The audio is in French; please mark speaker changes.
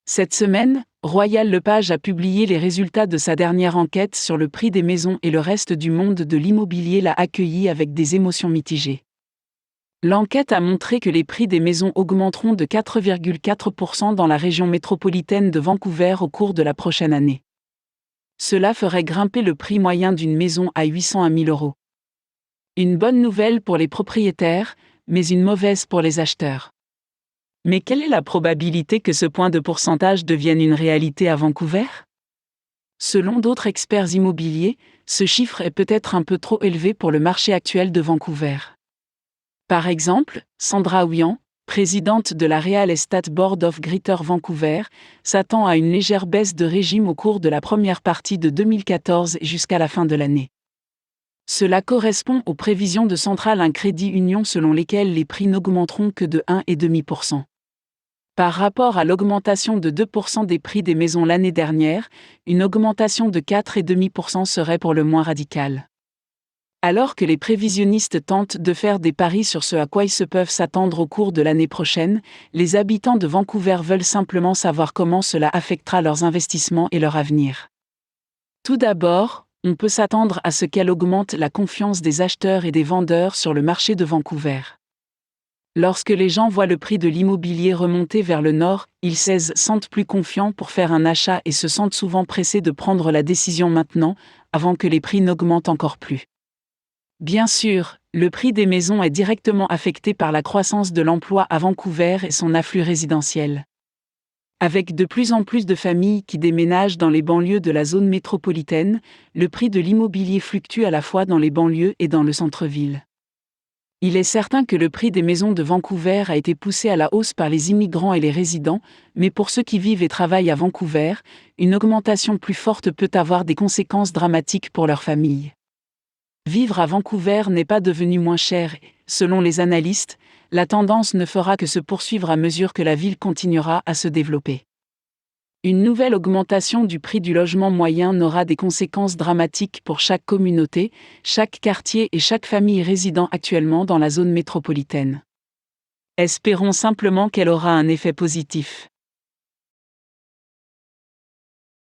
Speaker 1: Cette semaine, Royal Lepage a publié les résultats de sa dernière enquête sur le prix des maisons et le reste du monde de l'immobilier l'a accueilli avec des émotions mitigées. L'enquête a montré que les prix des maisons augmenteront de 4,4% dans la région métropolitaine de Vancouver au cours de la prochaine année. Cela ferait grimper le prix moyen d'une maison à 800 à 1000 euros. Une bonne nouvelle pour les propriétaires, mais une mauvaise pour les acheteurs. Mais quelle est la probabilité que ce point de pourcentage devienne une réalité à Vancouver? Selon d'autres experts immobiliers, ce chiffre est peut-être un peu trop élevé pour le marché actuel de Vancouver. Par exemple, Sandra Ouian, présidente de la Real Estate Board of Greater Vancouver, s'attend à une légère baisse de régime au cours de la première partie de 2014 jusqu'à la fin de l'année. Cela correspond aux prévisions de Central Credit Union selon lesquelles les prix n'augmenteront que de 1,5%. Par rapport à l'augmentation de 2% des prix des maisons l'année dernière, une augmentation de 4,5% serait pour le moins radicale. Alors que les prévisionnistes tentent de faire des paris sur ce à quoi ils se peuvent s'attendre au cours de l'année prochaine, les habitants de Vancouver veulent simplement savoir comment cela affectera leurs investissements et leur avenir. Tout d'abord, on peut s'attendre à ce qu'elle augmente la confiance des acheteurs et des vendeurs sur le marché de Vancouver. Lorsque les gens voient le prix de l'immobilier remonter vers le nord, ils se sentent plus confiants pour faire un achat et se sentent souvent pressés de prendre la décision maintenant, avant que les prix n'augmentent encore plus. Bien sûr, le prix des maisons est directement affecté par la croissance de l'emploi à Vancouver et son afflux résidentiel. Avec de plus en plus de familles qui déménagent dans les banlieues de la zone métropolitaine, le prix de l'immobilier fluctue à la fois dans les banlieues et dans le centre-ville. Il est certain que le prix des maisons de Vancouver a été poussé à la hausse par les immigrants et les résidents, mais pour ceux qui vivent et travaillent à Vancouver, une augmentation plus forte peut avoir des conséquences dramatiques pour leur famille. Vivre à Vancouver n'est pas devenu moins cher et, selon les analystes, la tendance ne fera que se poursuivre à mesure que la ville continuera à se développer. Une nouvelle augmentation du prix du logement moyen aura des conséquences dramatiques pour chaque communauté, chaque quartier et chaque famille résidant actuellement dans la zone métropolitaine. Espérons simplement qu'elle aura un effet positif.